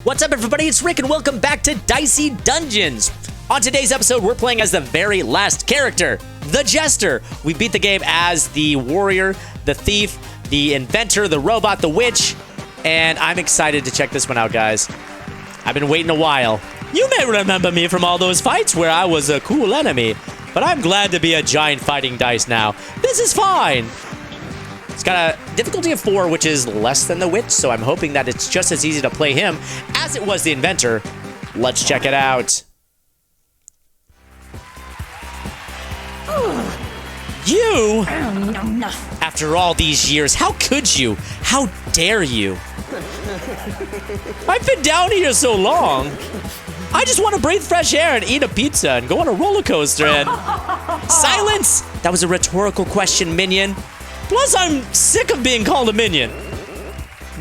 What's up, everybody? It's Rick, and welcome back to Dicey Dungeons. On today's episode, we're playing as the very last character, the Jester. We beat the game as the warrior, the thief, the inventor, the robot, the witch, and I'm excited to check this one out, guys. I've been waiting a while. You may remember me from all those fights where I was a cool enemy, but I'm glad to be a giant fighting dice now. This is fine. It's got a difficulty of 4, which is less than the witch, so I'm hoping that it's just as easy to play him as it was the inventor. Let's check it out. You? After all these years, how could you? How dare you? I've been down here so long. I just want to breathe fresh air and eat a pizza and go on a roller coaster and... Silence! That was a rhetorical question, minion. Plus, I'm sick of being called a minion.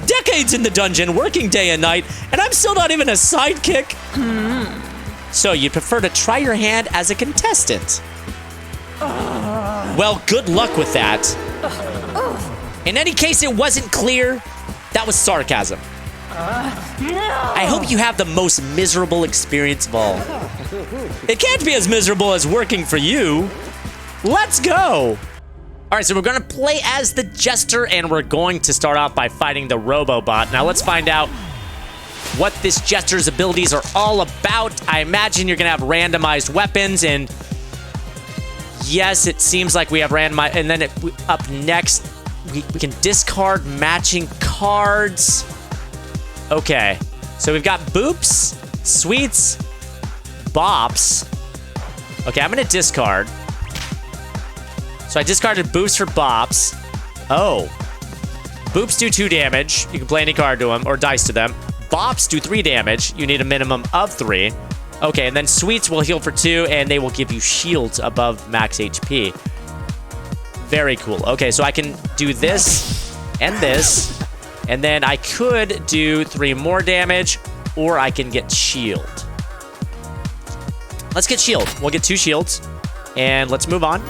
Decades in the dungeon, working day and night, and I'm still not even a sidekick. So you'd prefer to try your hand as a contestant? Well, good luck with that. In any case, it wasn't clear. That was sarcasm. I hope you have the most miserable experience of all. It can't be as miserable as working for you. Let's go. All right, so we're going to play as the Jester, and we're going to start off by fighting the Robobot. Now, let's find out what this Jester's abilities are all about. I imagine you're going to have randomized weapons, and yes, it seems like we have randomized. And then up next, we can discard matching cards. Okay, so we've got boops, sweets, bops. Okay, I'm going to discard. So I discarded boops for bops. Oh. Boops do 2 damage. You can play any card to them or dice to them. Bops do 3 damage. You need a minimum of 3. Okay, and then sweets will heal for 2, and they will give you shields above max HP. Very cool. Okay, so I can do this and this, and then I could do 3 more damage, or I can get shield. Let's get shield. We'll get 2 shields, and let's move on.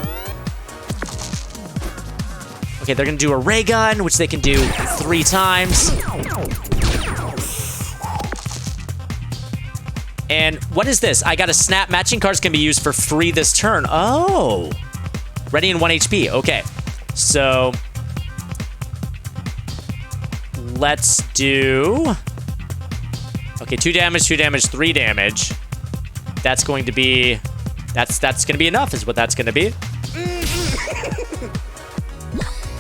Okay, they're going to do a ray gun, which they can do 3 times. And what is this? I got a snap. Matching cards can be used for free this turn. Oh. Ready in 1 HP. Okay. So let's do... Okay, 2 damage, 2 damage, 3 damage. That's going to be... That's going to be enough is what that's going to be.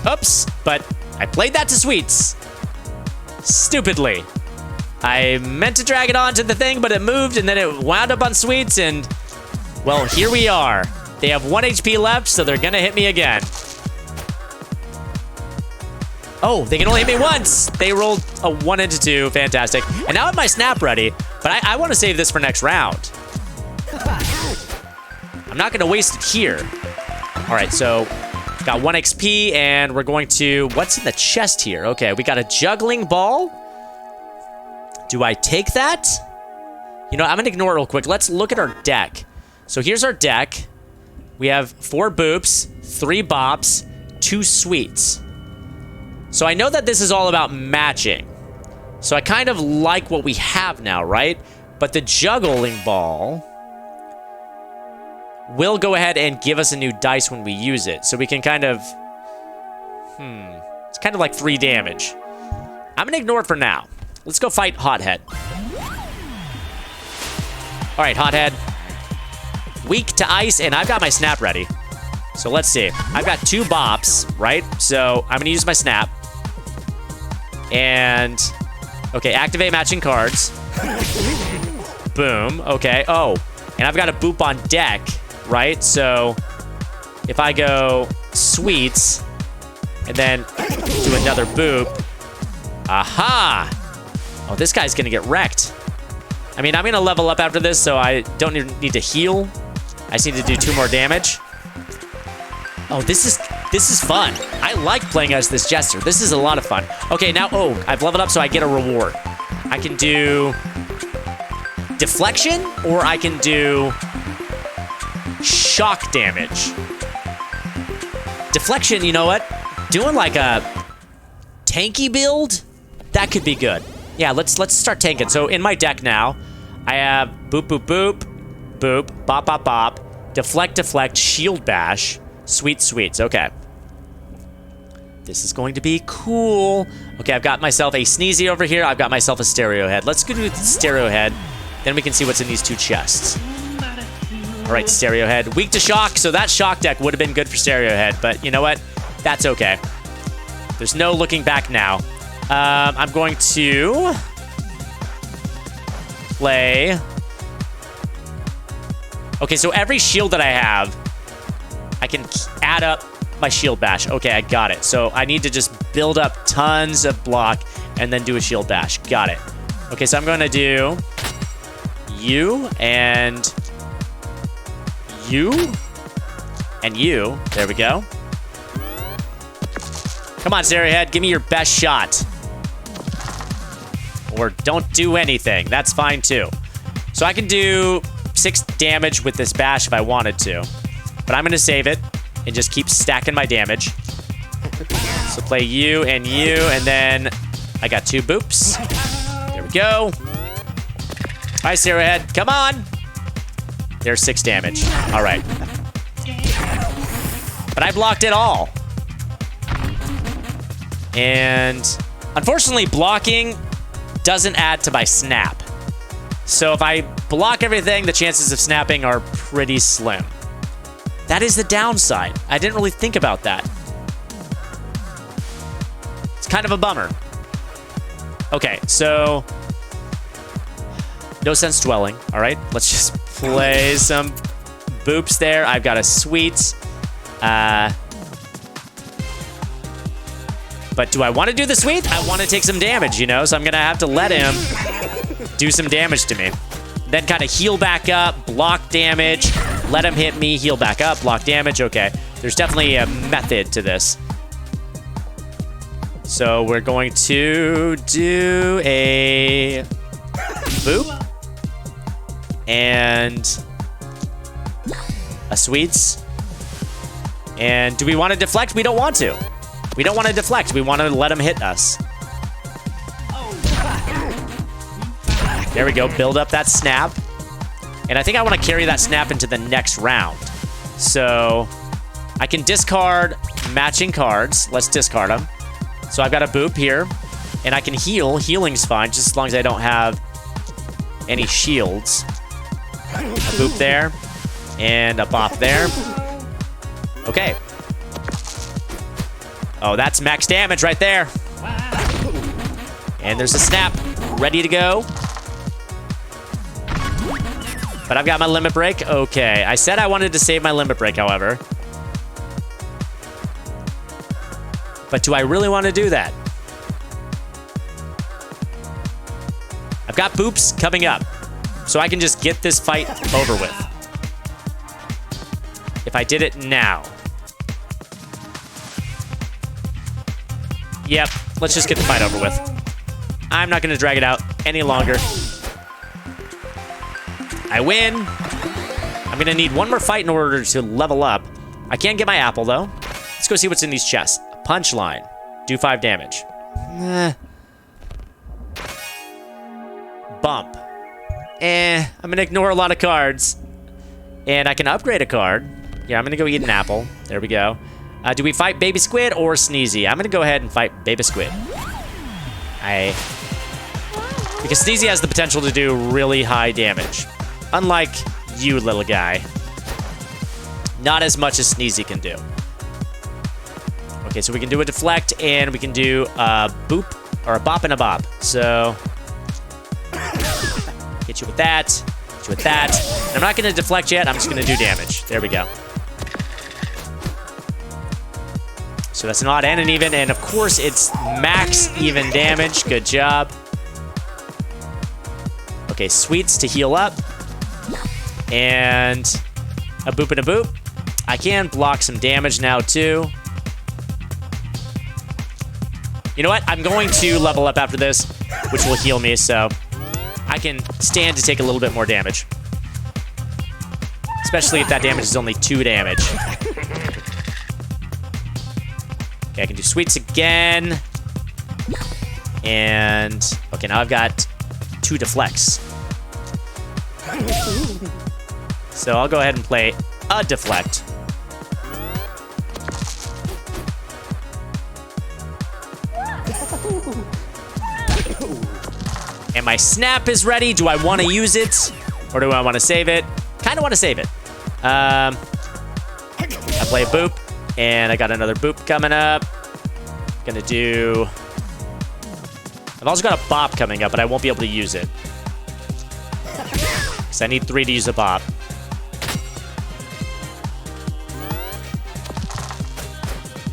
Oops, but I played that to sweets. Stupidly. I meant to drag it onto the thing, but it moved, and then it wound up on sweets, and... Well, here we are. They have 1 HP left, so they're gonna hit me again. Oh, they can only hit me once. They rolled a 1 into 2. Fantastic. And now I have my snap ready, but I want to save this for next round. I'm not gonna waste it here. All right, so... Got 1 XP, and we're going to... What's in the chest here? Okay, we got a juggling ball. Do I take that? You know, I'm going to ignore it real quick. Let's look at our deck. So here's our deck. We have 4 boops, 3 bops, 2 sweets. So I know that this is all about matching. So I kind of like what we have now, right? But the juggling ball... will go ahead and give us a new dice when we use it. So we can kind of... It's kind of like 3 damage. I'm going to ignore it for now. Let's go fight Hothead. All right, Hothead. Weak to ice, and I've got my snap ready. So let's see. I've got 2 bops, right? So I'm going to use my snap. And... Okay, activate matching cards. Boom. Okay. Oh, and I've got a boop on deck. Right, so if I go sweets and then do another boop, aha! Oh, this guy's gonna get wrecked. I mean, I'm gonna level up after this, so I don't need to heal. I just need to do 2 more damage. Oh, this is fun. I like playing as this Jester. This is a lot of fun. Okay, now, I've leveled up, so I get a reward. I can do deflection, or I can do shock damage. Deflection, you know what? Doing like a tanky build, that could be good. Yeah, let's start tanking. So in my deck now, I have boop, boop, boop, boop, bop, bop, bop, deflect, deflect, shield bash, sweet, sweets. Okay. This is going to be cool. Okay, I've got myself a sneezy over here. I've got myself a stereo head. Let's go do the stereo head. Then we can see what's in these 2 chests. All right, stereo head. Weak to shock, so that shock deck would have been good for stereo head. But you know what? That's okay. There's no looking back now. I'm going to play. Okay, so every shield that I have, I can add up my shield bash. Okay, I got it. So I need to just build up tons of block and then do a shield bash. Got it. Okay, so I'm going to do you and you and you. There we go. Come on, Stereohead. Give me your best shot. Or don't do anything. That's fine, too. So I can do 6 damage with this bash if I wanted to. But I'm going to save it and just keep stacking my damage. So play you, and then I got 2 boops. There we go. Hi, Stereohead. Come on. There's 6 damage. All right. But I blocked it all. And unfortunately, blocking doesn't add to my snap. So if I block everything, the chances of snapping are pretty slim. That is the downside. I didn't really think about that. It's kind of a bummer. Okay, so no sense dwelling. All right, let's just play some boops there. I've got a sweet. But do I want to do the sweep? I want to take some damage, you know? So I'm going to have to let him do some damage to me. Then kind of heal back up, block damage, let him hit me, heal back up, block damage. Okay, there's definitely a method to this. So we're going to do a boop and a sweets. And do we want to deflect? We don't want to. We don't want to deflect. We want to let him hit us. There we go. Build up that snap. And I think I want to carry that snap into the next round. So I can discard matching cards. Let's discard them. So I've got a boop here. And I can heal. Healing's fine, just as long as I don't have any shields. A boop there. And a bop there. Okay. Oh, that's max damage right there. And there's a snap. Ready to go. But I've got my limit break. Okay. I said I wanted to save my limit break, however. But do I really want to do that? I've got boops coming up. So I can just get this fight over with. If I did it now. Yep, let's just get the fight over with. I'm not going to drag it out any longer. I win. I'm going to need one more fight in order to level up. I can't get my apple, though. Let's go see what's in these chests. Punchline. Do 5 damage. Bump. I'm going to ignore a lot of cards. And I can upgrade a card. Yeah, I'm going to go eat an apple. There we go. Do we fight Baby Squid or Sneezy? I'm going to go ahead and fight Baby Squid. Because Sneezy has the potential to do really high damage. Unlike you, little guy. Not as much as Sneezy can do. Okay, so we can do a deflect, and we can do a boop, or a bop and a bop. So, hit you with that, hit you with that. I'm not going to deflect yet, I'm just going to do damage. There we go. So that's an odd and an even, and of course it's max even damage. Good job. Okay, sweets to heal up. And a boop and a boop. I can block some damage now too. You know what? I'm going to level up after this, which will heal me, so I can stand to take a little bit more damage. Especially if that damage is only 2 damage. Okay, I can do sweets again. And, okay, now I've got 2 deflects. So I'll go ahead and play a deflect. And my snap is ready. Do I want to use it? Or do I want to save it? Kind of want to save it. I play a boop. And I got another boop coming up. Gonna do... I've also got a bop coming up, but I won't be able to use it. Because I need 3 to use a bop.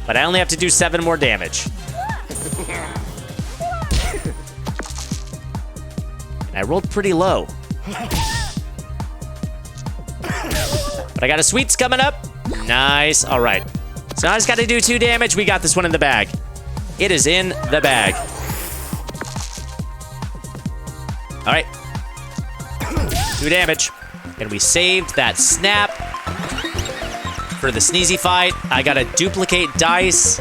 But I only have to do 7 more damage. And I rolled pretty low. But I got a sweets coming up. Nice. All right. So now I just got to do 2 damage. We got this one in the bag. It is in the bag. All right. 2 damage. And we saved that snap for the sneezy fight. I got to duplicate dice.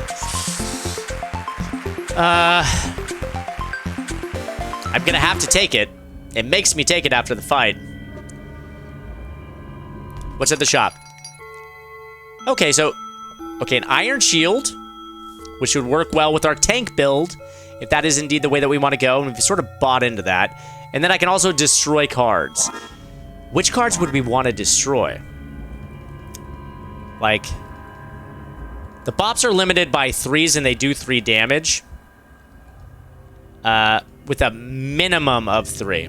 I'm going to have to take it. It makes me take it after the fight. What's at the shop? Okay, so... Okay, an iron shield, which would work well with our tank build, if that is indeed the way that we want to go, and we've sort of bought into that. And then I can also destroy cards. Which cards would we want to destroy? Like, the bops are limited by 3s, and they do 3 damage. With a minimum of 3,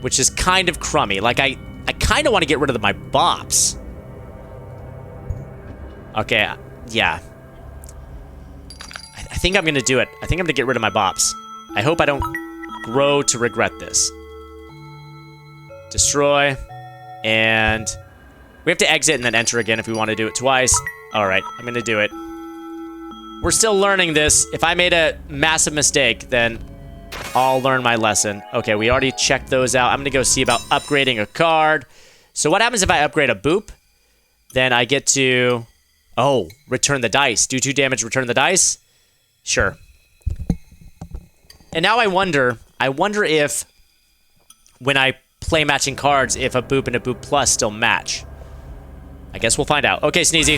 which is kind of crummy. Like, I kind of want to get rid of my bops. Okay, yeah. I think I'm going to do it. I think I'm going to get rid of my bops. I hope I don't grow to regret this. Destroy. And we have to exit and then enter again if we want to do it twice. All right, I'm going to do it. We're still learning this. If I made a massive mistake, then I'll learn my lesson. Okay, we already checked those out. I'm going to go see about upgrading a card. So what happens if I upgrade a boop? Then I get to... Oh, return the dice. Do 2 damage, return the dice? Sure. And now I wonder if when I play matching cards, if a boop and a boop plus still match. I guess we'll find out. Okay, Sneezy.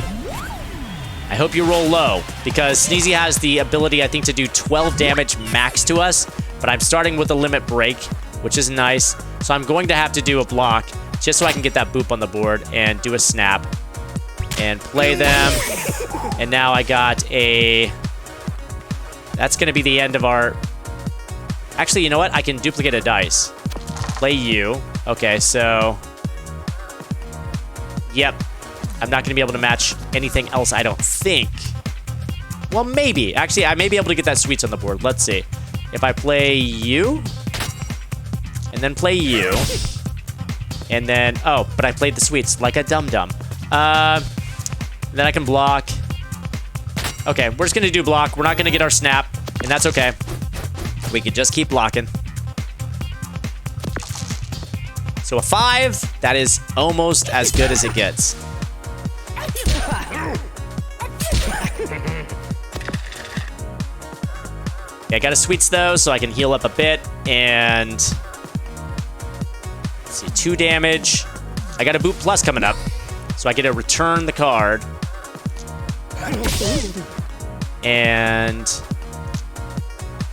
I hope you roll low, because Sneezy has the ability, I think, to do 12 damage max to us, but I'm starting with a limit break, which is nice. So I'm going to have to do a block, just so I can get that boop on the board and do a snap. And play them. And now I got a... That's going to be the end of our... Actually, you know what? I can duplicate a dice. Play you. Okay, so... Yep. I'm not going to be able to match anything else, I don't think. Well, maybe. Actually, I may be able to get that sweets on the board. Let's see. If I play you... And then play you... And then... Oh, but I played the sweets like a dum-dum. Then I can block. Okay, we're just going to do block. We're not going to get our snap, and that's okay. We can just keep blocking. So a 5, that is almost as good as it gets. Yeah, I got a sweets, though, so I can heal up a bit, and... Let's see, 2 damage. I got a boop plus coming up, so I get to return the card. And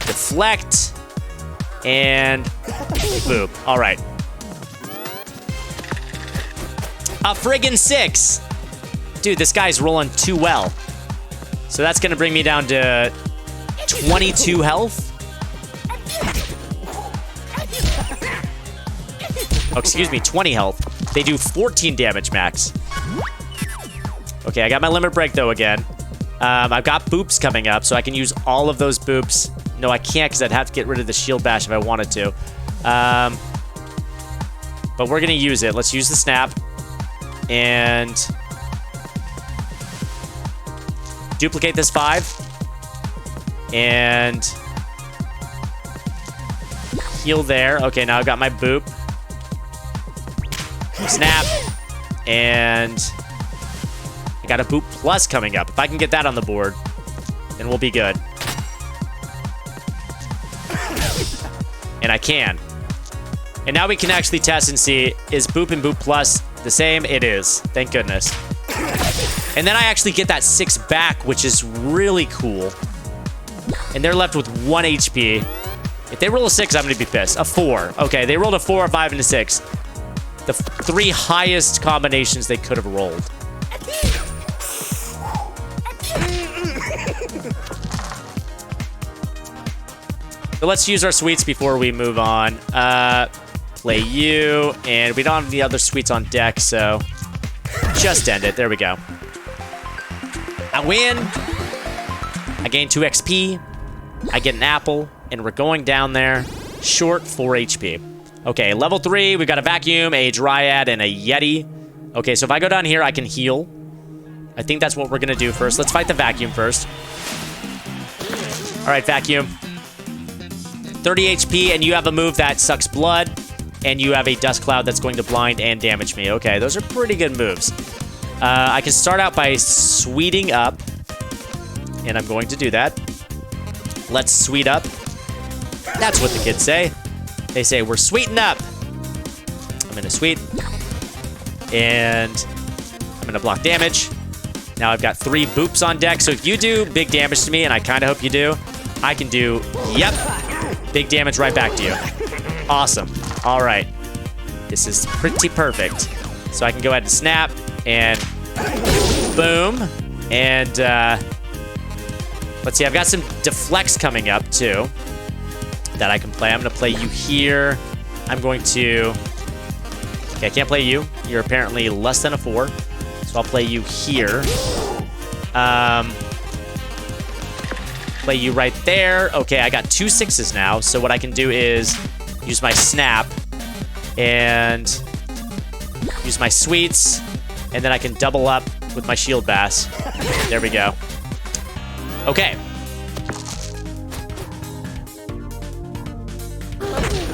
deflect and boop. All right. A friggin' 6. Dude, this guy's rolling too well. So that's going to bring me down to 22 health. Oh, excuse me, 20 health. They do 14 damage max. Okay, I got my limit break, though, again. I've got boops coming up, so I can use all of those boops. No, I can't, because I'd have to get rid of the shield bash if I wanted to. But we're going to use it. Let's use the snap. And... duplicate this 5. And... heal there. Okay, now I've got my boop. Snap. And... I got a boop plus coming up. If I can get that on the board, then we'll be good. And I can. And now we can actually test and see, is Boop and Boop Plus the same? It is. Thank goodness. And then I actually get that 6 back, which is really cool. And they're left with 1 HP. If they roll a 6, I'm going to be pissed. A 4. Okay, they rolled a 4, a 5, and a 6. The 3 highest combinations they could have rolled. So let's use our sweets before we move on. Play you, and we don't have any other sweets on deck, so just end it. There we go. I win. I gain 2 XP. I get an apple, and we're going down there short 4 HP. Okay, level 3, we've got a vacuum, a Dryad, and a Yeti. Okay, so if I go down here, I can heal. I think that's what we're gonna do first. Let's fight the vacuum first. All right, vacuum. 30 HP, and you have a move that sucks blood, and you have a dust cloud that's going to blind and damage me. Okay, those are pretty good moves. I can start out by sweeting up, and I'm going to do that. Let's sweet up. That's what the kids say. They say, we're sweeting up. I'm going to sweet, and I'm going to block damage. Now I've got 3 boops on deck, so if you do big damage to me, and I kind of hope you do, I can do, yep, big damage right back to you. Awesome. All right. This is pretty perfect. So I can go ahead and snap, and boom. And let's see, I've got some deflects coming up, too, that I can play. I'm going to play you here. I'm going to... Okay, I can't play you. You're apparently less than a 4. So I'll play you here. Play you right there. Okay, I got 2 6s now. So what I can do is use my snap and use my sweets, and then I can double up with my shield bass. There we go. Okay.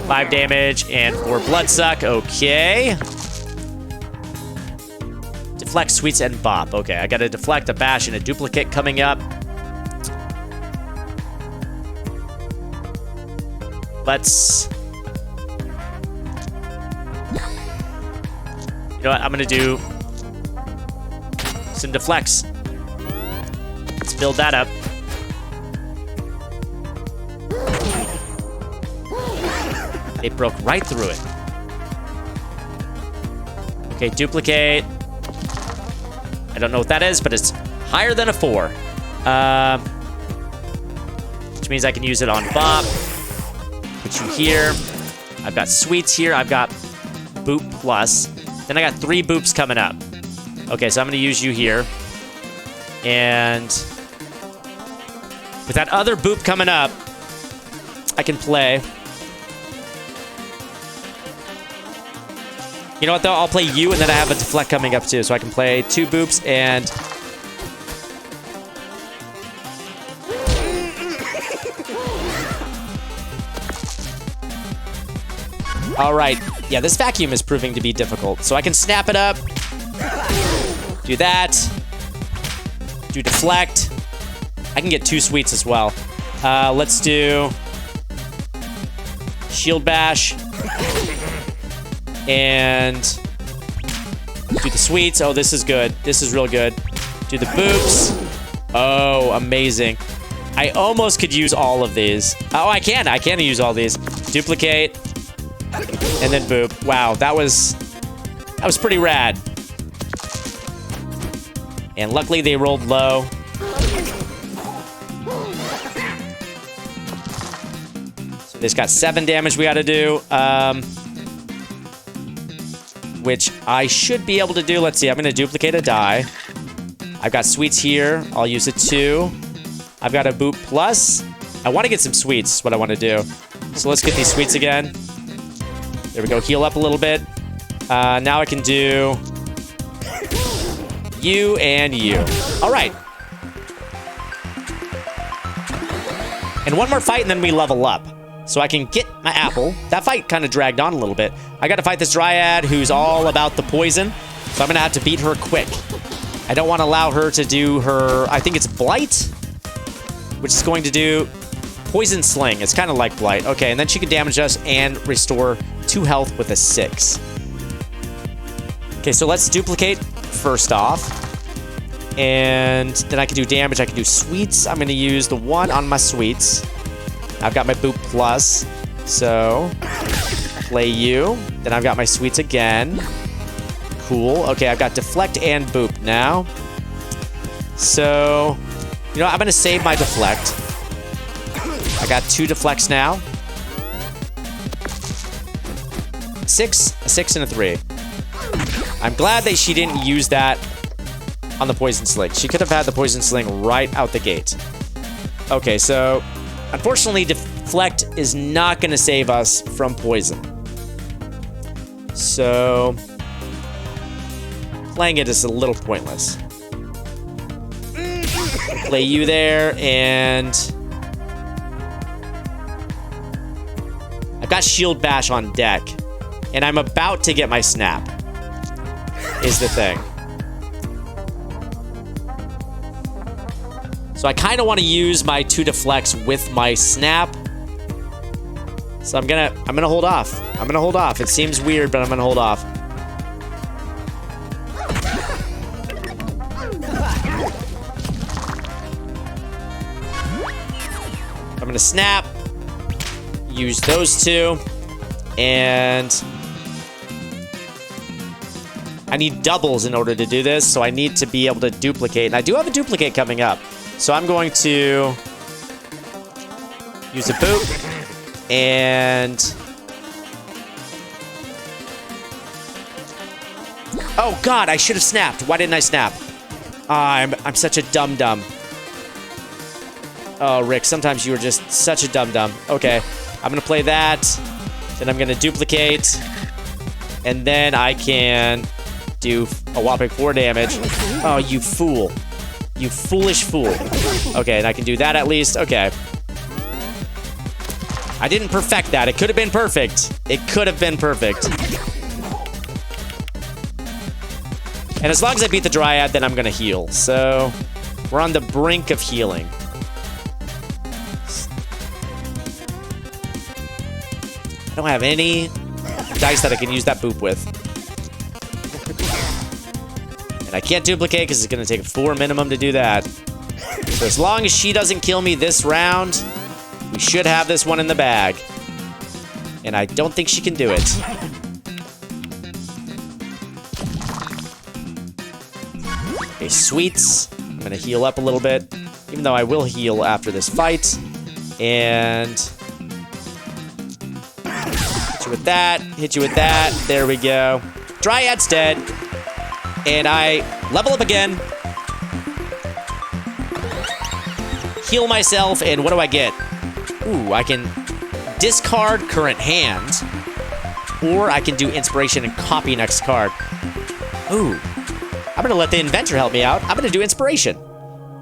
5 damage and 4 blood suck. Okay. Deflect, sweets, and bop. Okay, I got a deflect, a bash, and a duplicate coming up. Let's... You know what? I'm going to do some deflects. Let's build that up. It broke right through it. Okay, duplicate. I don't know what that is, but it's higher than a 4. Which means I can use it on Bop. Put you here. I've got sweets here. I've got Boop Plus. Then I got 3 boops coming up. Okay, so I'm going to use you here. And with that other boop coming up, I can play... You know what, though? I'll play you, and then I have a deflect coming up, too. So I can play 2 boops, and... All right. Yeah, this vacuum is proving to be difficult. So I can snap it up. Do that. Do deflect. I can get 2 sweets as well. Let's do... Shield bash. And do the sweets. Oh, this is good. This is real good. Do the boops. Oh, amazing. I almost could use all of these. Oh, I can. I can use all these. Duplicate. And then boop. Wow, that was pretty rad. And luckily they rolled low. So this got 7 damage we got to do. Which I should be able to do. Let's see, I'm going to duplicate a die. I've got sweets here. I'll use it too. I've got a Boop Plus. I want to get some sweets, is what I want to do. So let's get these sweets again. There we go, heal up a little bit. Now I can do you and you. All right. And one more fight and then we level up. So I can get my apple. That fight kind of dragged on a little bit. I got to fight this Dryad who's all about the poison. So I'm going to have to beat her quick. I don't want to allow her to do her... I think it's Blight, which is going to do Poison Sling. It's kind of like Blight. Okay, and then she can damage us and restore 2 health with a 6. Okay, so let's duplicate first off. And then I can do damage. I can do sweets. I'm going to use the 1 on my sweets. I've got my boop plus. So, play you. Then I've got my sweets again. Cool. Okay, I've got deflect and boop now. So, you know, I'm going to save my deflect. I got 2 deflects now. 6, a 6, and a 3. I'm glad that she didn't use that on the Poison Sling. She could have had the Poison Sling right out the gate. Okay, so unfortunately, deflect is not going to save us from poison. So playing it is a little pointless. Play you there, and I've got Shield Bash on deck, and I'm about to get my snap, is the thing. So I kind of want to use my 2 deflects with my snap. So I'm gonna hold off. I'm gonna hold off. It seems weird, but I'm gonna hold off. I'm gonna snap, use those 2, and I need doubles in order to do this, so I need to be able to duplicate. And I do have a duplicate coming up. So I'm going to use a boop, and oh god, I should have snapped. Why didn't I snap? I'm such a dum-dum. Oh, Rick, sometimes you are just such a dum-dum. Okay, I'm gonna play that, then I'm gonna duplicate, and then I can do a whopping 4 damage. Oh, you fool. You foolish fool. Okay, and I can do that at least. Okay. I didn't perfect that. It could have been perfect. It could have been perfect. And as long as I beat the Dryad, then I'm going to heal. So, we're on the brink of healing. I don't have any dice that I can use that boop with. And I can't duplicate because it's going to take a 4 minimum to do that. So as long as she doesn't kill me this round, we should have this one in the bag. And I don't think she can do it. Okay, sweets. I'm going to heal up a little bit, even though I will heal after this fight. And hit you with that, hit you with that. There we go. Dryad's dead. And I level up again. Heal myself, and what do I get? Ooh, I can discard current hand, or I can do inspiration and copy next card. Ooh, I'm gonna let the inventor help me out. I'm gonna do inspiration.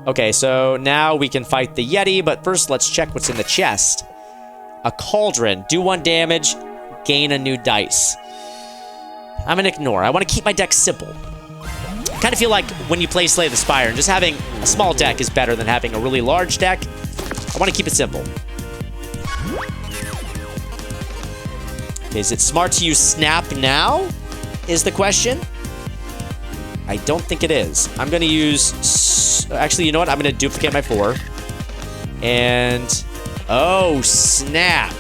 Okay, so now we can fight the Yeti, but first let's check what's in the chest. A cauldron, do 1 damage, gain a new dice. I'm gonna ignore. I want to keep my deck simple. I kind of feel like when you play Slay the Spire, just having a small deck is better than having a really large deck. I want to keep it simple. Okay, is it smart to use Snap now? Is the question. I don't think it is. I'm going to use... Actually, you know what? I'm going to duplicate my 4. And... Oh, snap.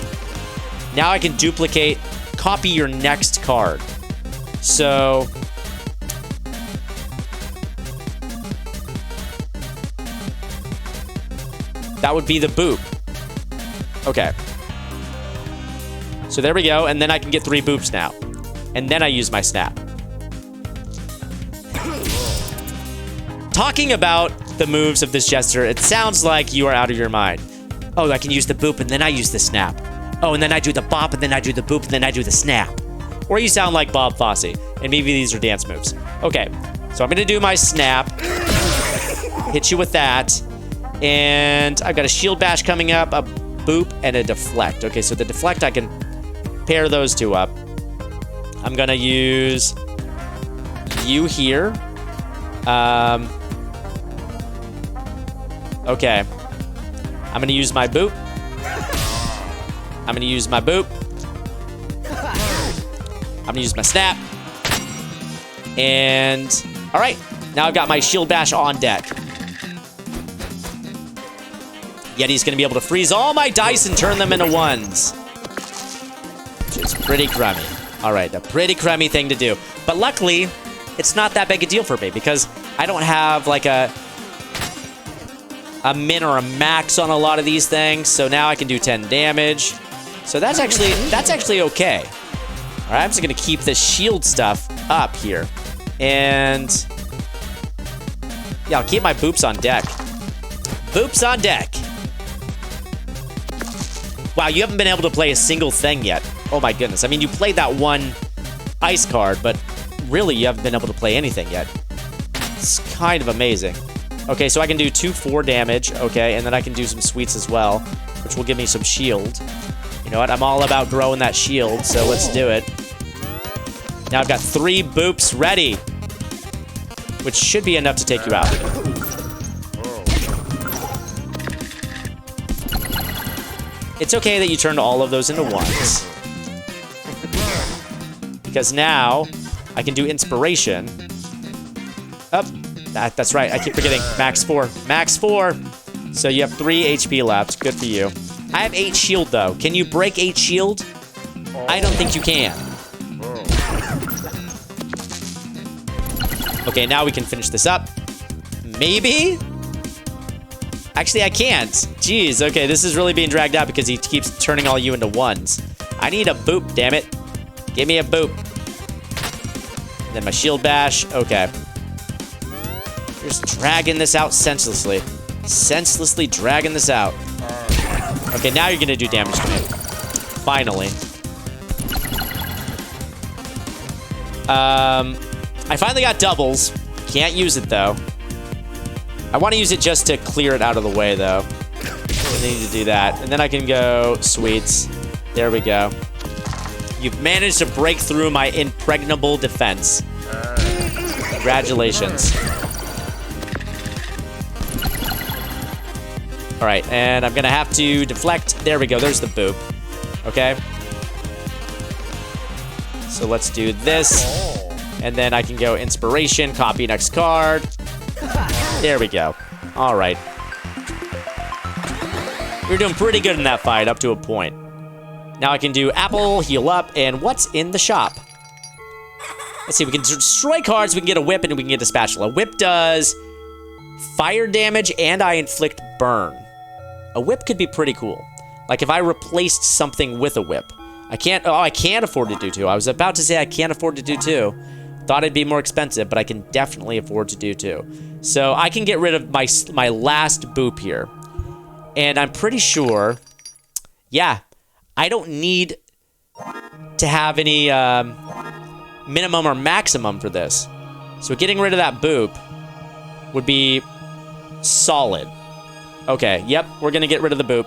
Now I can duplicate, copy your next card. So... that would be the boop. Okay. So there we go, and then I can get 3 boops now. And then I use my snap. Talking about the moves of this Jester, it sounds like you are out of your mind. Oh, I can use the boop, and then I use the snap. Oh, and then I do the bop, and then I do the boop, and then I do the snap. Or you sound like Bob Fosse, and maybe these are dance moves. Okay, so I'm gonna do my snap. Hit you with that. And I've got a shield bash coming up, a boop, and a deflect. Okay, so the deflect, I can pair those 2 up. I'm gonna use you here. Okay. I'm gonna use my boop. I'm gonna use my boop. I'm gonna use my snap. And, all right. Now I've got my shield bash on deck. Yeti's gonna be able to freeze all my dice and turn them into ones. Which is pretty crummy. All right, a pretty crummy thing to do. But luckily, it's not that big a deal for me because I don't have like a min or a max on a lot of these things. So now I can do 10 damage. So that's actually okay. All right, I'm just gonna keep the shield stuff up here. And yeah, I'll keep my boops on deck. Boops on deck. Wow, you haven't been able to play a single thing yet. Oh my goodness. I mean, you played that one ice card, but really you haven't been able to play anything yet. It's kind of amazing. Okay, so I can do 2 4 damage. Okay, and then I can do some sweets as well, which will give me some shield. You know what? I'm all about growing that shield, so let's do it. Now I've got 3 boops ready, which should be enough to take you out. It's okay that you turned all of those into ones. Because now I can do inspiration. Oh, that's right. I keep forgetting. Max 4. Max 4. So you have 3 HP left. Good for you. I have 8 shield, though. Can you break 8 shield? I don't think you can. Okay, now we can finish this up. Maybe? Actually, I can't. Jeez, okay, this is really being dragged out because he keeps turning all you into ones. I need a boop, damn it. Give me a boop. And then my shield bash. Okay. You're just dragging this out senselessly. Senselessly dragging this out. Okay, now you're gonna do damage to me. Finally. I finally got doubles. Can't use it, though. I want to use it just to clear it out of the way, though. I need to do that. And then I can go sweets. There we go. You've managed to break through my impregnable defense. Congratulations. All right, and I'm going to have to deflect. There we go. There's the boop. Okay. So let's do this. And then I can go inspiration, copy next card. There we go. All right. We're doing pretty good in that fight up to a point. Now I can do apple, heal up, and what's in the shop? Let's see, we can destroy cards, we can get a whip, and we can get a spatula. Whip does fire damage, and I inflict burn. A whip could be pretty cool. Like if I replaced something with a whip. I can't afford to do 2. I was about to say I can't afford to do 2. Thought it'd be more expensive, but I can definitely afford to do 2. So I can get rid of my last boop here. And I'm pretty sure, yeah, I don't need to have any minimum or maximum for this. So getting rid of that boop would be solid. Okay, yep, we're gonna get rid of the boop.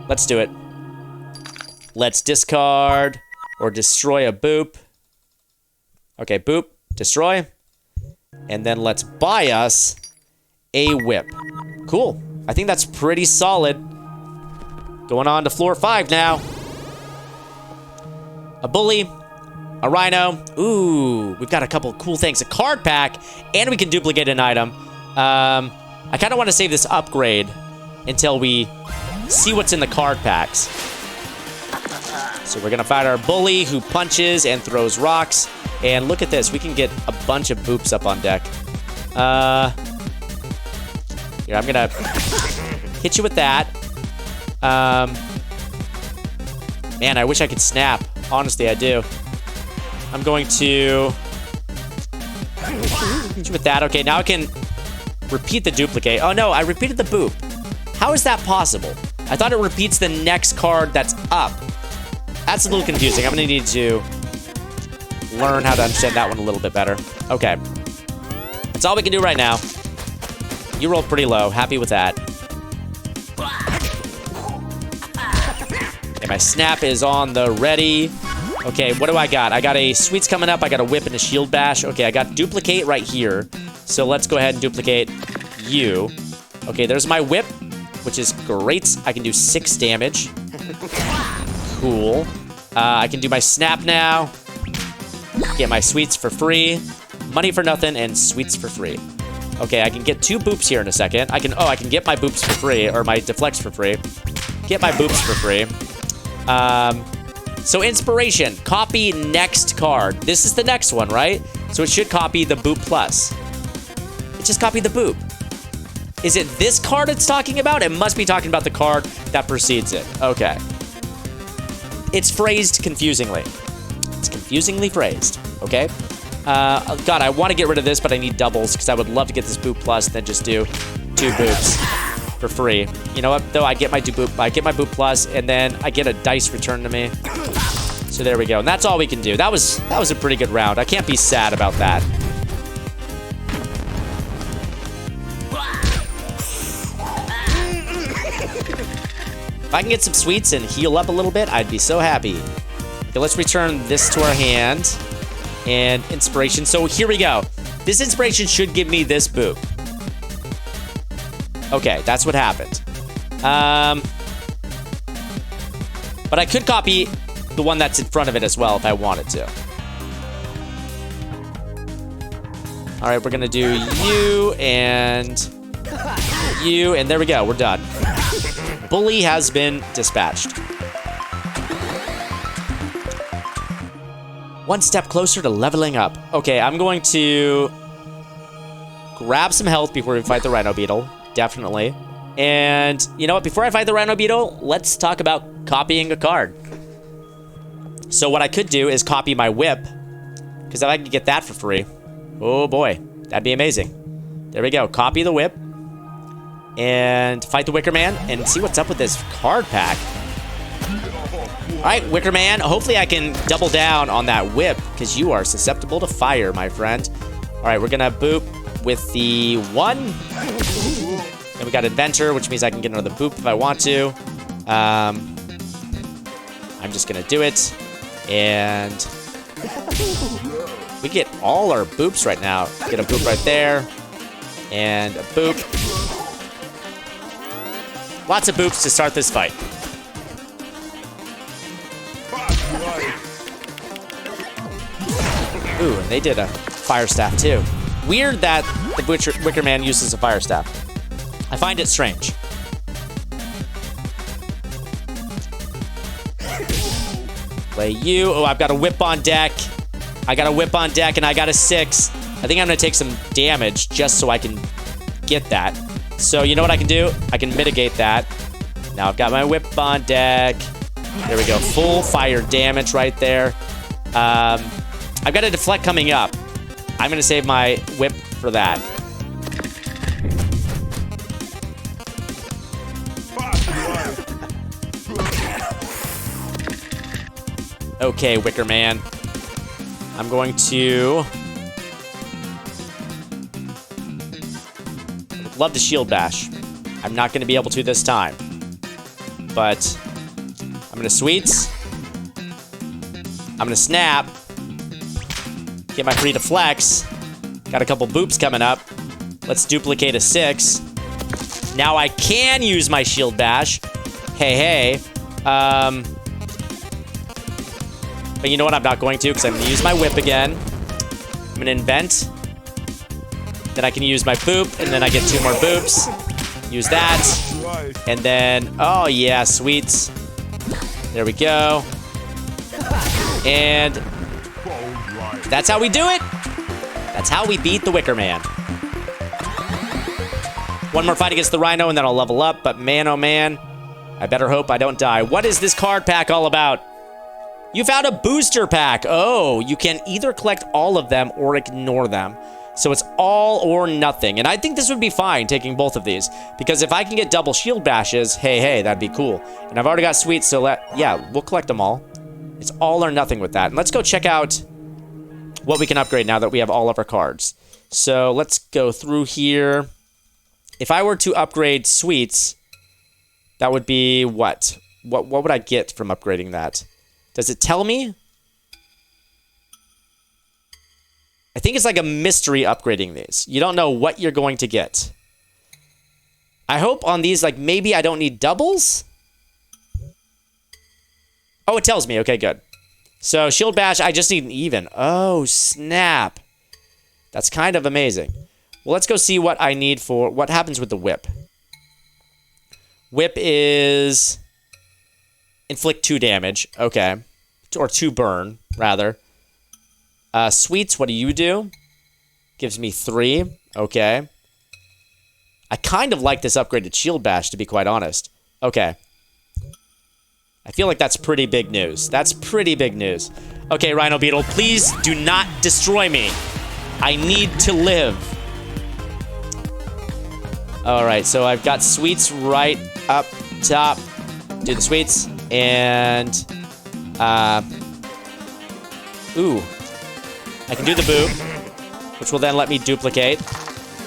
Let's do it. Let's discard or destroy a boop. Okay, boop, destroy. And then let's buy us a whip. Cool. I think that's pretty solid. Going on to floor 5 now. A bully, a rhino. Ooh, we've got a couple cool things. A card pack, and we can duplicate an item. I kind of want to save this upgrade until we see what's in the card packs. So we're going to fight our bully who punches and throws rocks. And look at this. We can get a bunch of boops up on deck. Here, I'm going to hit you with that. Man, I wish I could snap. Honestly, I do. I'm going to hit you with that. Okay, now I can repeat the duplicate. Oh, no, I repeated the boop. How is that possible? I thought it repeats the next card that's up. That's a little confusing. I'm going to need to learn how to understand that one a little bit better. Okay. That's all we can do right now. You rolled pretty low. Happy with that. Okay, my snap is on the ready. Okay, what do I got? I got a sweets coming up. I got a whip and a shield bash. Okay, I got duplicate right here. So let's go ahead and duplicate you. Okay, there's my whip, which is great. I can do 6 damage. Cool. I can do my snap now. Get my sweets for free. Money for nothing and sweets for free. Okay, I can get 2 boops here in a second. I can get my boops for free, or my deflects for free. Get my boops for free. So inspiration, copy next card. This is the next one, right? So it should copy the boop plus. It just copied the boop. Is it this card it's talking about? It must be talking about the card that precedes it. Okay. It's phrased confusingly. It's confusingly phrased, okay? God, I want to get rid of this, but I need doubles because I would love to get this boop plus and then just do 2 boops for free. You know what, though? I get my boop plus, and then I get a dice returned to me. So there we go. And that's all we can do. That was a pretty good round. I can't be sad about that. If I can get some sweets and heal up a little bit, I'd be so happy. Okay, let's return this to our hand. And inspiration. So here we go. This inspiration should give me this boop. Okay, that's what happened. But I could copy the one that's in front of it as well if I wanted to. All right, we're gonna do you, and there we go. We're done. Bully has been dispatched. One step closer to leveling up. Okay, I'm going to grab some health before we fight the Rhino beetle. Definitely. And you know what? Before I fight the Rhino beetle, let's talk about copying a card. So what I could do is copy my whip, because if I could get that for free, oh boy, that'd be amazing. There we go. Copy the whip and fight the Wicker Man and see what's up with this card pack. All right, Wicker Man, hopefully I can double down on that whip because you are susceptible to fire, my friend. All right, we're gonna boop with the 1. And we got Inventor, which means I can get another boop if I want to. I'm just gonna do it. And we get all our boops right now. Get a boop right there. And a boop. Lots of boops to start this fight. Ooh, and they did a fire staff too. Weird that the Wicker Man uses a fire staff. I find it strange. Play you. Oh, I've got a whip on deck. I got a whip on deck and I got a 6. I think I'm gonna take some damage just so I can get that. So you know what I can do? I can mitigate that. Now I've got my whip on deck. There we go. Full fire damage right there. I've got a deflect coming up. I'm gonna save my whip for that. Okay, Wicker Man. I'm going to... I would love to shield bash. I'm not going to be able to this time. But I'm going to sweets. I'm going to snap. Get my free deflects. Got a couple boops coming up. Let's duplicate a 6. Now I can use my shield bash. Hey. But you know what? I'm not going to because I'm going to use my whip again. I'm going to invent. Then I can use my boop, and then I get 2 more boops. Use that. And then, oh yeah, sweets. There we go. And that's how we do it. That's how we beat the Wicker Man. One more fight against the Rhino, and then I'll level up. But man, oh man, I better hope I don't die. What is this card pack all about? You found a booster pack. Oh, you can either collect all of them or ignore them. So it's all or nothing. And I think this would be fine, taking both of these. Because if I can get double shield bashes, hey, that'd be cool. And I've already got sweets, so yeah, we'll collect them all. It's all or nothing with that. And let's go check out what we can upgrade now that we have all of our cards. So let's go through here. If I were to upgrade sweets, that would be what? What would I get from upgrading that? Does it tell me? I think it's like a mystery upgrading these. You don't know what you're going to get. I hope on these, like, maybe I don't need doubles? Oh, it tells me. Okay, good. So, shield bash, I just need an even. Oh, snap. That's kind of amazing. Well, let's go see what I need for... What happens with the whip? Whip is... Inflict 2 damage. Okay. Or 2 burn, rather. Sweets, what do you do? Gives me 3. Okay. I kind of like this upgraded shield bash, to be quite honest. Okay. I feel like that's pretty big news. That's pretty big news. Okay, Rhino Beetle, please do not destroy me. I need to live. Alright, so I've got sweets right up top. Do the sweets. And... ooh. I can do the boop, which will then let me duplicate.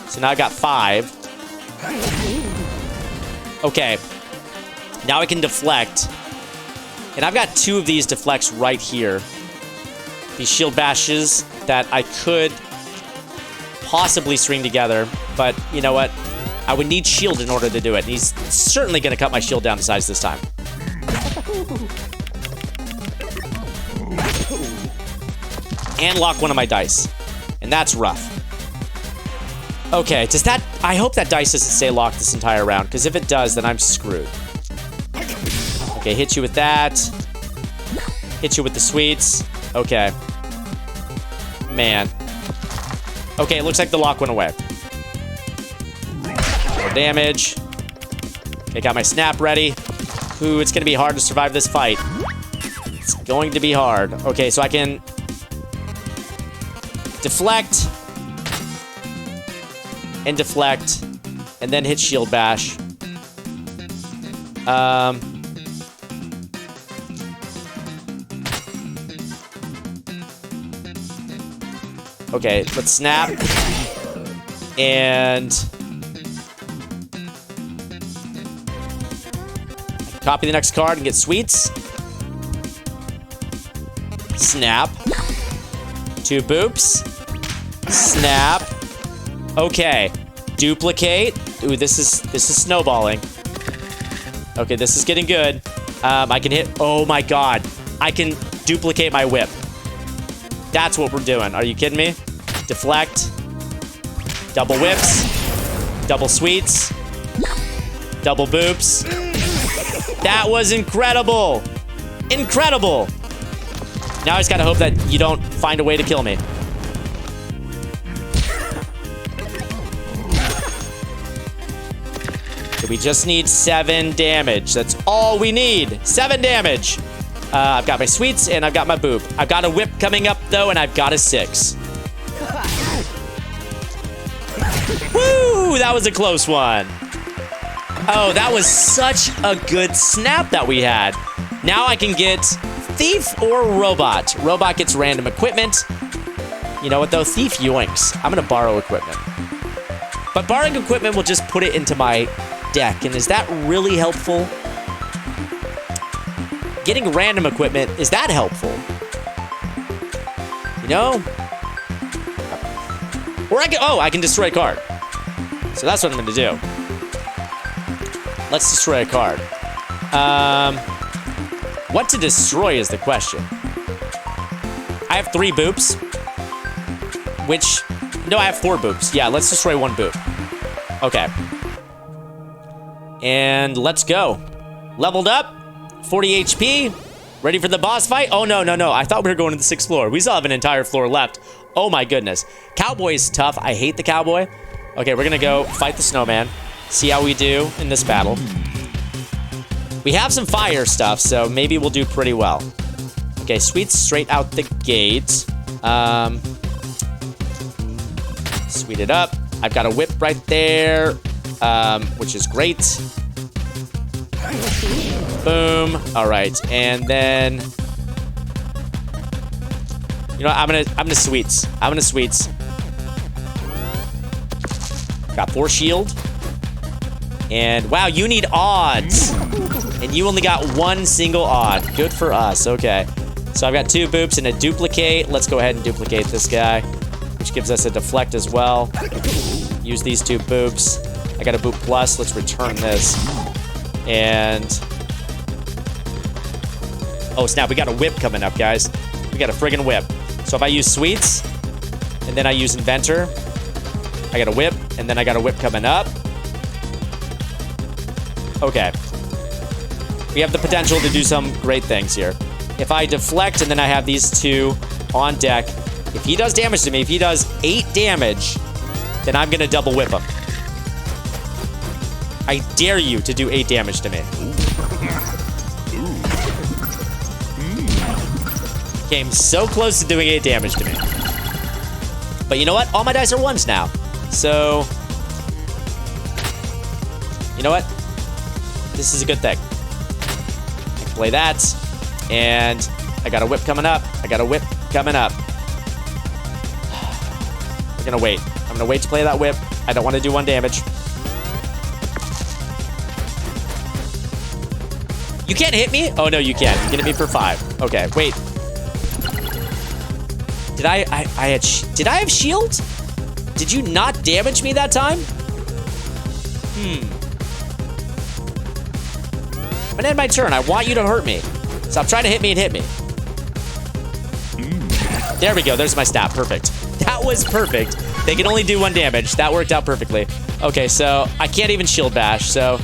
So now I got 5. Okay. Now I can deflect. And I've got 2 of these deflects right here. These shield bashes that I could possibly string together. But you know what? I would need shield in order to do it. And he's certainly going to cut my shield down to size this time. And lock one of my dice. And that's rough. Okay, does that... I hope that dice doesn't stay locked this entire round, because if it does, then I'm screwed. Okay, hit you with that. Hit you with the sweets. Okay. Man. Okay, it looks like the lock went away. More damage. Okay, got my snap ready. Ooh, it's going to be hard to survive this fight. It's going to be hard. Okay, so I can... deflect. And deflect. And then hit shield bash. Okay, let's snap. And... copy the next card and get sweets. Snap. 2 boops. Snap. Okay. Duplicate. Ooh, this is snowballing. Okay, this is getting good. I can hit... Oh my god. I can duplicate my whip. That's what we're doing. Are you kidding me? Deflect. Double whips. Double sweets. Double boops. That was incredible. Incredible. Now I just gotta hope that you don't find a way to kill me. So we just need 7 damage. That's all we need. 7 damage. I've got my sweets and I've got my boop. I've got a whip coming up though, and I've got a 6. Woo! That was a close one. Oh, that was such a good snap that we had. Now I can get Thief or Robot. Robot gets random equipment. You know what though? Thief yoinks. I'm gonna borrow equipment. But borrowing equipment will just put it into my deck. And is that really helpful? Getting random equipment, is that helpful? You know? Or I can destroy a card. So that's what I'm gonna do. Let's destroy a card. What to destroy is the question. I have 3 boops. Which... No, I have 4 boops. Yeah, let's destroy 1 boop. Okay. And let's go. Leveled up. 40 HP. Ready for the boss fight? Oh, no. I thought we were going to the 6th floor. We still have an entire floor left. Oh, my goodness. Cowboy is tough. I hate the cowboy. Okay, we're going to go fight the snowman. See how we do in this battle. We have some fire stuff, so maybe we'll do pretty well. Okay, sweets straight out the gate. Sweet it up. I've got a whip right there, which is great. Boom. All right, and then you know what? I'm gonna sweets. I'm gonna sweets. Got 4 shield. And wow, you need odds. And you only got 1 single odd. Good for us. Okay. So I've got 2 boops and a duplicate. Let's go ahead and duplicate this guy, which gives us a deflect as well. Use these 2 boops. I got a boop plus. Let's return this. And Oh, snap. We got a whip coming up, guys. We got a friggin' whip. So if I use sweets, and then I use inventor, I got a whip, and then I got a whip coming up. Okay. We have the potential to do some great things here. If I deflect and then I have these two on deck, if he does damage to me, if he does 8 damage, then I'm gonna double whip him. I dare you to do 8 damage to me. Came so close to doing 8 damage to me. But you know what? All my dice are 1s now. So, you know what? This is a good thing. I can play that. And I got a whip coming up. I got a whip coming up. We're gonna wait. I'm gonna wait to play that whip. I don't want to do 1 damage. You can't hit me? Oh, no, you can. You can hit me for 5. Okay, wait. Did I have shield? Did you not damage me that time? I'm gonna end my turn. I want you to hurt me. Stop trying to hit me and hit me. There we go. There's my stab. Perfect. That was perfect. They can only do 1 damage. That worked out perfectly. Okay, so I can't even shield bash, so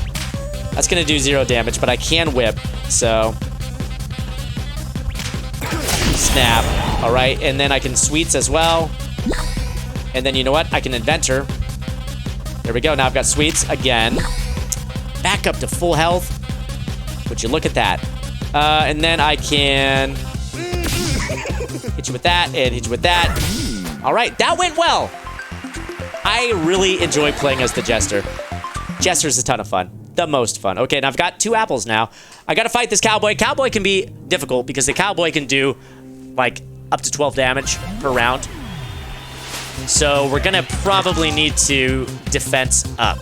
that's gonna do 0 damage, but I can whip, so snap. All right, and then I can sweets as well. And then you know what? I can inventor. There we go. Now I've got sweets again. Back up to full health. Would you look at that? And then I can hit you with that and hit you with that. All right, that went well. I really enjoy playing as the Jester. Jester's a ton of fun. The most fun. Okay, and I've got 2 apples now. I gotta fight this cowboy. Cowboy can be difficult because the cowboy can do like up to 12 damage per round. So we're gonna probably need to defense up.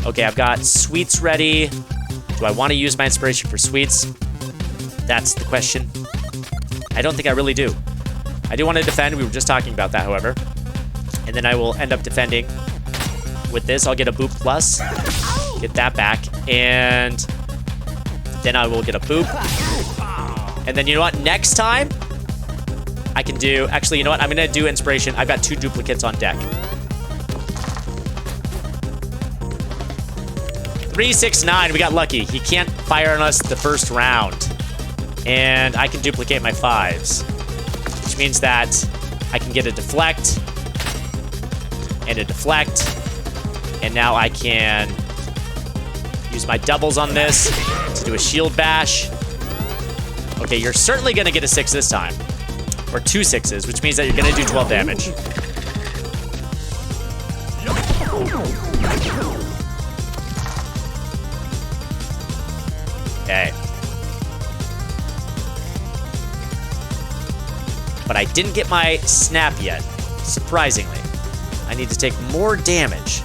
Okay, I've got sweets ready. Do I want to use my inspiration for sweets? That's the question. I don't think I really do. I do want to defend. We were just talking about that, however. And then I will end up defending with this. I'll get a boop plus. Get that back. And then I will get a boop. And then you know what? Next time, I can do... Actually, you know what? I'm going to do inspiration. I've got 2 duplicates on deck. 3, 6, 9. We got lucky. He can't fire on us the first round. And I can duplicate my 5s. Which means that I can get a deflect. And a deflect. And now I can use my doubles on this to do a shield bash. Okay, you're certainly going to get a 6 this time. Or 2 6s, which means that you're going to do 12 damage. Okay. But I didn't get my snap yet, surprisingly. I need to take more damage.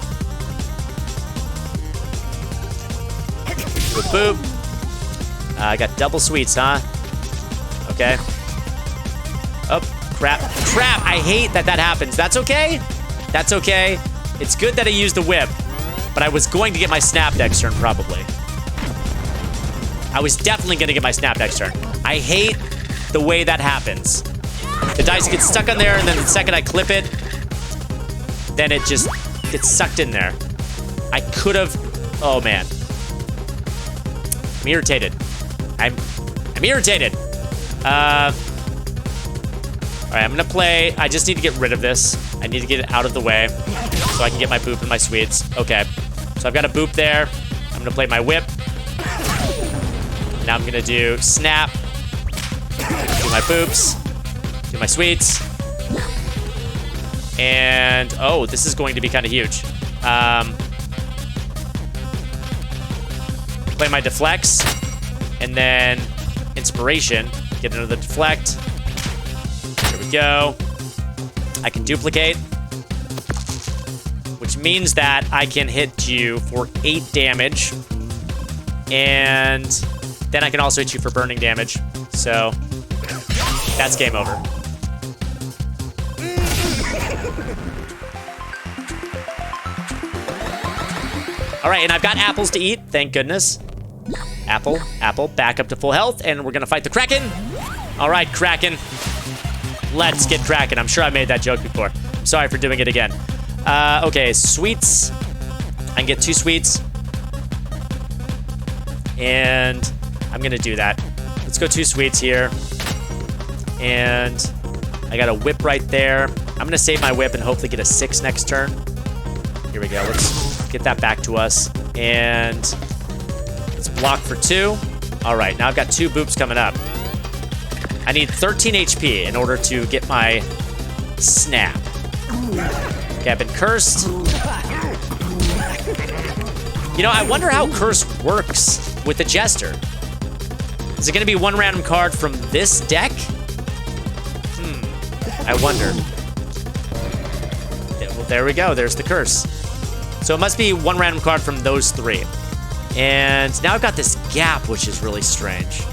Boop, boop. I got double sweets, huh? Okay. Oh, crap. Crap! I hate that that happens. That's okay. That's okay. It's good that I used the whip, but I was going to get my snap next turn, probably. I was definitely going to get my snap next turn. I hate the way that happens. The dice get stuck on there, and then the second I clip it, then it just gets sucked in there. I could have... Oh, man. I'm irritated. I'm irritated. All right, I'm going to play... I just need to get rid of this. I need to get it out of the way so I can get my boop and my sweets. Okay. So I've got a boop there. I'm going to play my whip. Now I'm going to do snap. Do my boops. Do my sweets. And, oh, this is going to be kind of huge. Play my deflects. And then inspiration. Get another deflect. Here we go. I can duplicate. Which means that I can hit you for 8 damage. And then I can also hit you for burning damage. So, that's game over. All right, and I've got apples to eat, thank goodness. Apple, apple, back up to full health, and we're gonna fight the Kraken. All right, Kraken. Let's get Kraken. I'm sure I made that joke before. I'm sorry for doing it again. Okay, sweets. I can get 2 sweets. And I'm gonna do that. Let's go 2 sweets here. And I got a whip right there. I'm gonna save my whip and hopefully get a 6 next turn. Here we go. Let's get that back to us. And let's block for 2. All right, now I've got 2 boops coming up. I need 13 HP in order to get my snap. Okay, I've been cursed. You know, I wonder how curse works with the Jester. Is it going to be 1 random card from this deck? I wonder. Well, there we go. There's the curse. So it must be 1 random card from those 3. And now I've got this gap, which is really strange.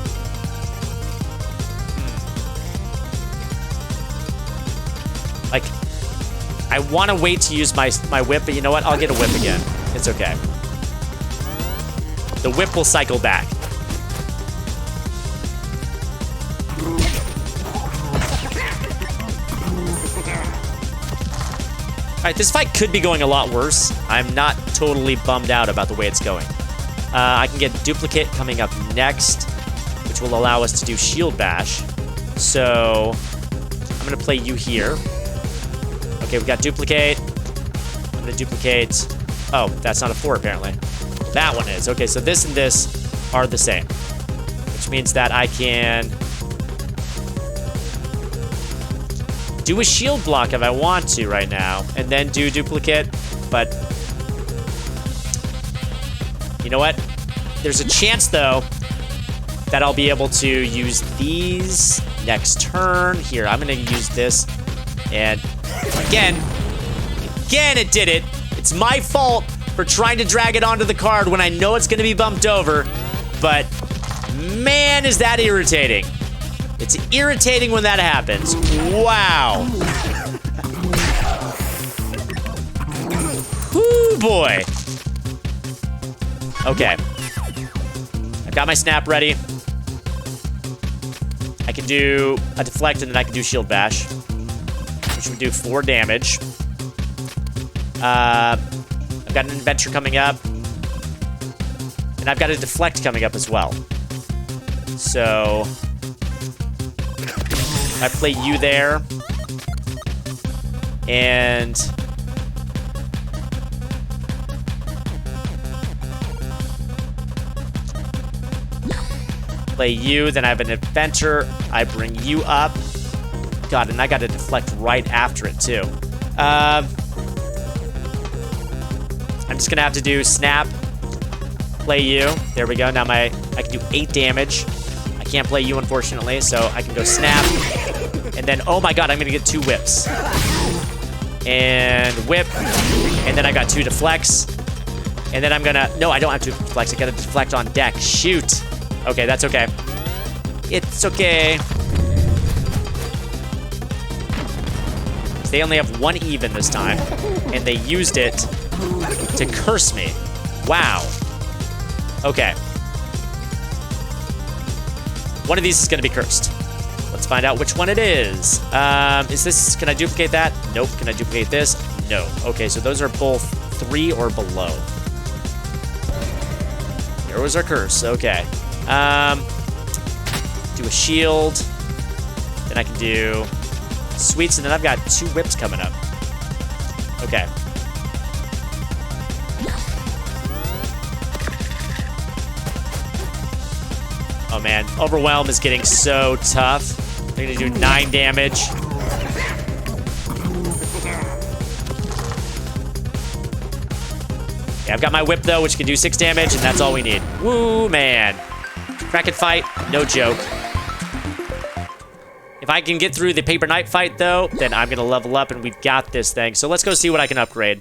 Like, I want to wait to use my whip, but you know what? I'll get a whip again. It's okay. The whip will cycle back. All right, this fight could be going a lot worse. I'm not totally bummed out about the way it's going. I can get duplicate coming up next, which will allow us to do shield bash. So I'm gonna play you here. Okay, we got duplicate. I'm gonna duplicate. Oh, that's not a 4 apparently. That one is. Okay, so this and this are the same, which means that I can do a shield block if I want to right now, and then do duplicate, but you know what? There's a chance, though, that I'll be able to use these next turn. Here, I'm gonna use this, and again, it did it. It's my fault for trying to drag it onto the card when I know it's gonna be bumped over, but man, is that irritating. It's irritating when that happens. Wow. Whoo, boy. Okay. I've got my snap ready. I can do a deflect and then I can do shield bash, which would do 4 damage. I've got an adventure coming up, and I've got a deflect coming up as well. So I play you there, and play you, then I have an adventure, I bring you up. God, and I got to deflect right after it too. I'm just gonna have to do snap, play you. There we go. Now I can do 8 damage. I can't play you, unfortunately, so I can go snap. And then, oh my god, I'm gonna get 2 whips. And whip. And then I got 2 deflects. And then I'm gonna, no, I don't have 2 deflects. I gotta deflect on deck. Shoot. Okay, that's okay. It's okay. They only have 1 even this time. And they used it to curse me. Wow. Okay. One of these is gonna be cursed. Let's find out which one it is. Is this, can I duplicate that? Nope. Can I duplicate this? No. Okay, so those are both 3 or below. There was our curse. Okay. Do a shield. Then I can do sweets, and then I've got 2 whips coming up. Okay. Oh man, Overwhelm is getting so tough. They're gonna do 9 damage. Yeah, I've got my whip though, which can do 6 damage, and that's all we need. Woo, man. Kraken fight, no joke. If I can get through the Paper Knight fight though, then I'm gonna level up and we've got this thing. So let's go see what I can upgrade.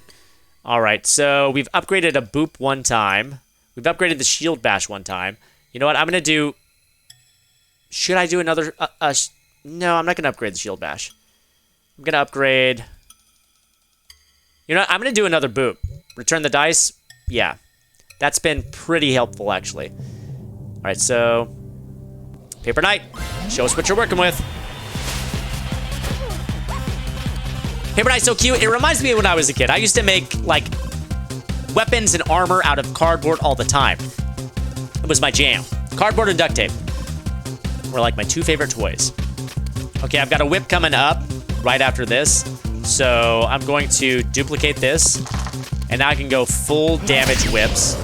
All right, so we've upgraded a boop 1 time. We've upgraded the shield bash 1 time. You know what, I'm gonna do... Should I do another... no, I'm not going to upgrade the shield bash. I'm going to upgrade... You know what? I'm going to do another boop. Return the dice? Yeah. That's been pretty helpful, actually. All right, so Paper Knight, show us what you're working with. Paper Knight's so cute. It reminds me of when I was a kid. I used to make, like, weapons and armor out of cardboard all the time. It was my jam. Cardboard and duct tape were, like, my 2 favorite toys. Okay, I've got a whip coming up right after this. So I'm going to duplicate this. And now I can go full damage whips.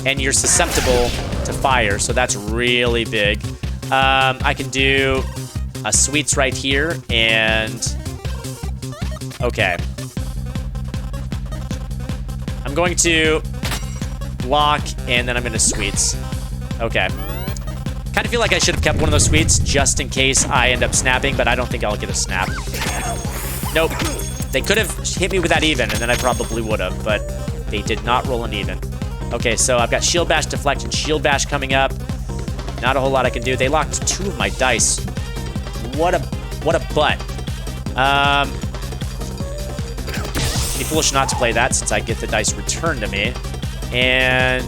And you're susceptible to fire, so that's really big. I can do a sweets right here, and... Okay. I'm going to block, and then I'm going to sweets. Okay. Kind of feel like I should have kept one of those sweets just in case I end up snapping, but I don't think I'll get a snap. Nope. They could have hit me with that even, and then I probably would have, but they did not roll an even. Okay, so I've got shield bash, deflect, and shield bash coming up. Not a whole lot I can do. They locked 2 of my dice. What a butt. Be foolish not to play that since I get the dice returned to me. And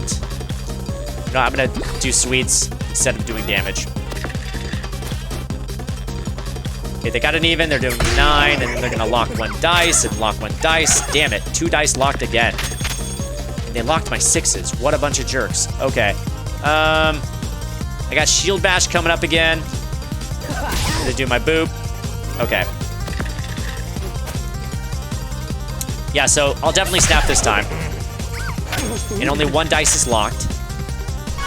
you know, I'm gonna do sweets instead of doing damage. Okay, they got an even. They're doing 9, and then they're gonna lock 1 dice and lock 1 dice. Damn it, 2 dice locked again. And they locked my 6s. What a bunch of jerks. Okay. I got shield bash coming up again. I'm gonna do my boop. Okay. Yeah, so I'll definitely snap this time. And only 1 dice is locked.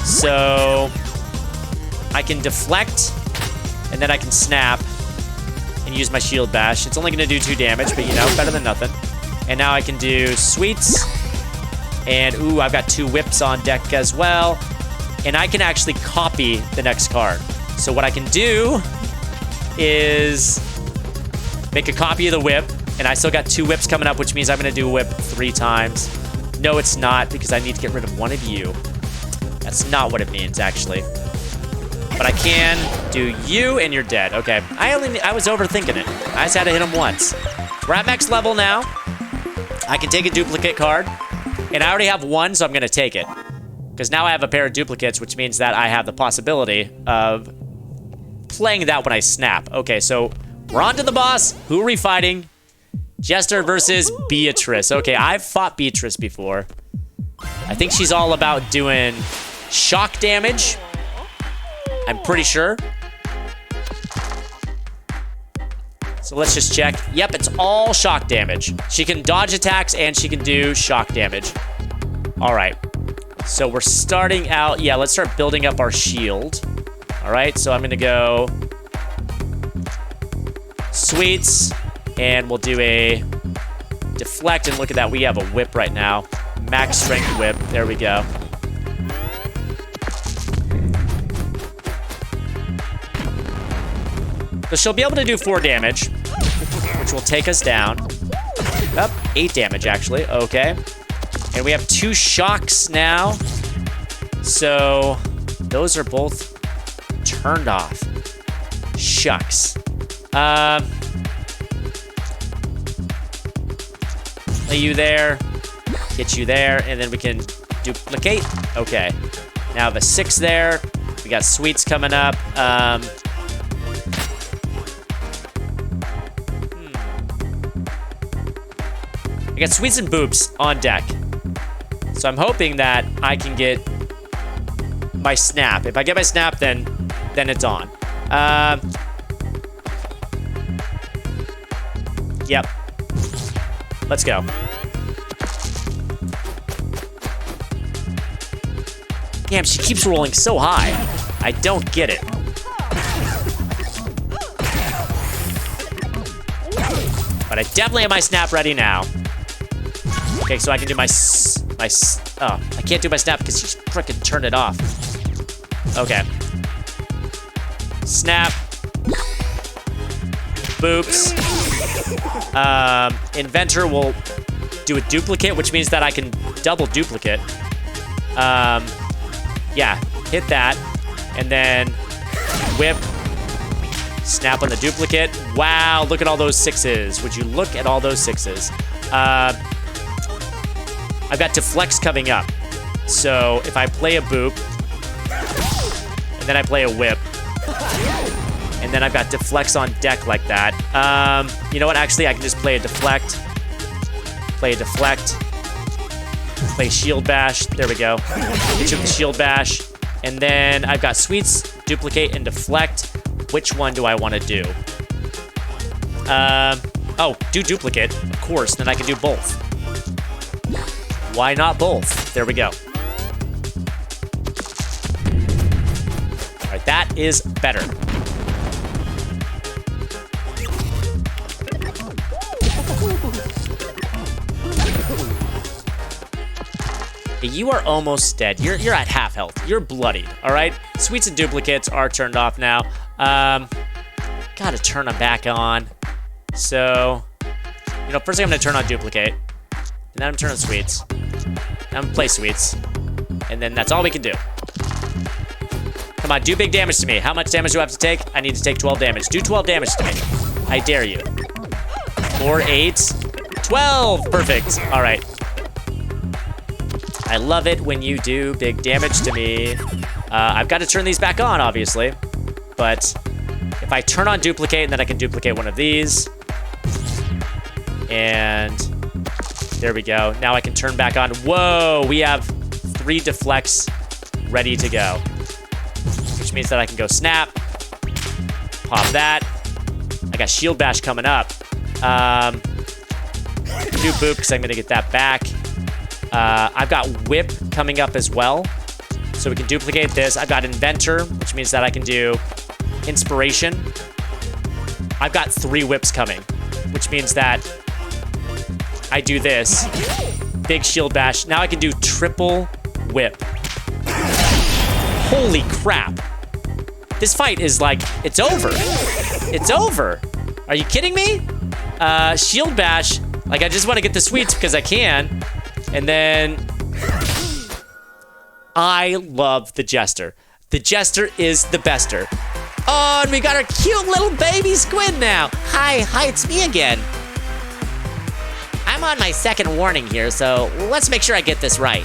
So I can deflect, and then I can snap and use my shield bash. It's only gonna do 2 damage, but you know, better than nothing. And now I can do sweets. And ooh, I've got 2 whips on deck as well. And I can actually copy the next card. So what I can do is make a copy of the whip. And I still got 2 whips coming up, which means I'm going to do a whip 3 times. No, it's not, because I need to get rid of 1 of you. That's not what it means, actually. But I can do you, and you're dead. Okay. I was overthinking it. I just had to hit him once. We're at max level now. I can take a duplicate card. And I already have 1, so I'm going to take it. Because now I have a pair of duplicates, which means that I have the possibility of playing that when I snap. Okay, so we're on to the boss. Who are we fighting? Jester versus Beatrice. Okay, I've fought Beatrice before. I think she's all about doing shock damage. I'm pretty sure. So let's just check. Yep, it's all shock damage. She can dodge attacks and she can do shock damage. All right. So we're starting out. Yeah, let's start building up our shield. All right, so I'm going to go sweets. And we'll do a deflect, and look at that. We have a whip right now. Max strength whip. There we go. So she'll be able to do 4 damage, which will take us down. Up, 8 damage, actually. Okay. And we have 2 shocks now. So those are both turned off. Shucks. Lay you there, get you there, and then we can duplicate. Okay. Now the 6 there. We got sweets coming up. I got sweets and boops on deck. So I'm hoping that I can get my snap. If I get my snap, then it's on. Yep. Let's go. Damn, she keeps rolling so high. I don't get it. But I definitely have my snap ready now. Okay, so I can do my oh, I can't do my snap because she's frickin' turned it off. Okay. Snap. Boops. Inventor will do a duplicate, which means that I can double duplicate. Yeah, hit that. And then whip. Snap on the duplicate. Wow, look at all those 6s. Would you look at all those 6s? I've got deflects coming up. So if I play a boop, and then I play a whip. And then I've got deflects on deck like that. You know what? Actually, I can just play a deflect. Play a deflect. Play shield bash. There we go. Hit you with the shield bash. And then I've got sweets, duplicate, and deflect. Which one do I want to do? Oh, do duplicate, of course. Then I can do both. Why not both? There we go. All right, that is better. You are almost dead. You're at half health. You're bloodied, all right? Sweets and duplicates are turned off now. Gotta turn them back on. So, you know, first I'm gonna turn on duplicate. And then I'm turning on sweets. Then I'm gonna play sweets. And then that's all we can do. Come on, do big damage to me. How much damage do I have to take? I need to take 12 damage. Do 12 damage to me. I dare you. 4, 8, 12. Perfect. All right. I love it when you do big damage to me. I've got to turn these back on, obviously. But if I turn on duplicate, and then I can duplicate one of these. And there we go. Now I can turn back on. Whoa, we have 3 deflects ready to go. Which means that I can go snap. Pop that. I got shield bash coming up. Do boop, because I'm going to get that back. I've got whip coming up as well. So we can duplicate this. I've got inventor, which means that I can do inspiration. I've got 3 whips coming, which means that I do this. Big shield bash. Now I can do triple whip. Holy crap. This fight is like, it's over. It's over. Are you kidding me? Shield bash. Like, I just want to get the sweets because I can. And then I love the Jester. The Jester is the bester. Oh, and we got our cute little baby squid now. Hi, it's me again. I'm on my second warning here, so let's make sure I get this right.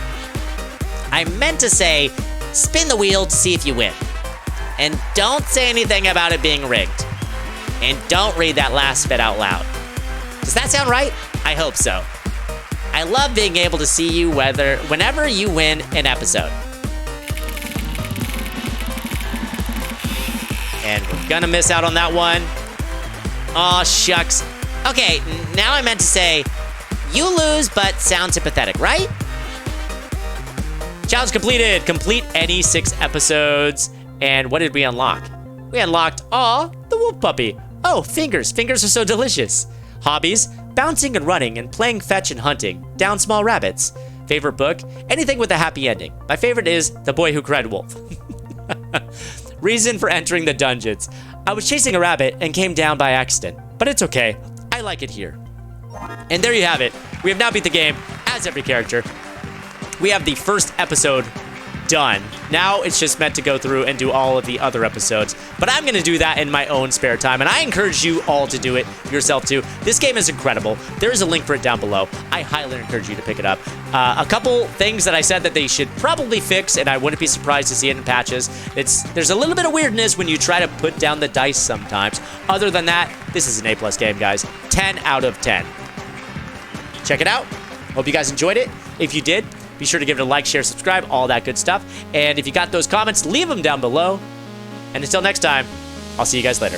I meant to say, spin the wheel to see if you win. And don't say anything about it being rigged. And don't read that last bit out loud. Does that sound right? I hope so. I love being able to see you whenever you win an episode. And we're gonna miss out on that one. Aw, shucks. Okay, now I meant to say, you lose, but sound sympathetic, right? Challenge completed. Complete any 6 episodes. And what did we unlock? We unlocked, the wolf puppy. Oh, fingers. Fingers are so delicious. Hobbies, bouncing and running and playing fetch and hunting. Down small rabbits. Favorite book, anything with a happy ending. My favorite is The Boy Who Cried Wolf. Reason for entering the dungeons. I was chasing a rabbit and came down by accident. But it's okay. I like it here. And there you have it. We have now beat the game as every character. We have the first episode done. Now it's just meant to go through and do all of the other episodes. But I'm going to do that in my own spare time. And I encourage you all to do it yourself too. This game is incredible. There is a link for it down below. I highly encourage you to pick it up. A couple things that I said that they should probably fix, and I wouldn't be surprised to see it in patches. There's a little bit of weirdness when you try to put down the dice sometimes. Other than that, this is an A+ game, guys. 10 out of 10. Check it out. Hope you guys enjoyed it. If you did, be sure to give it a like, share, subscribe, all that good stuff. And if you got those comments, leave them down below. And until next time, I'll see you guys later.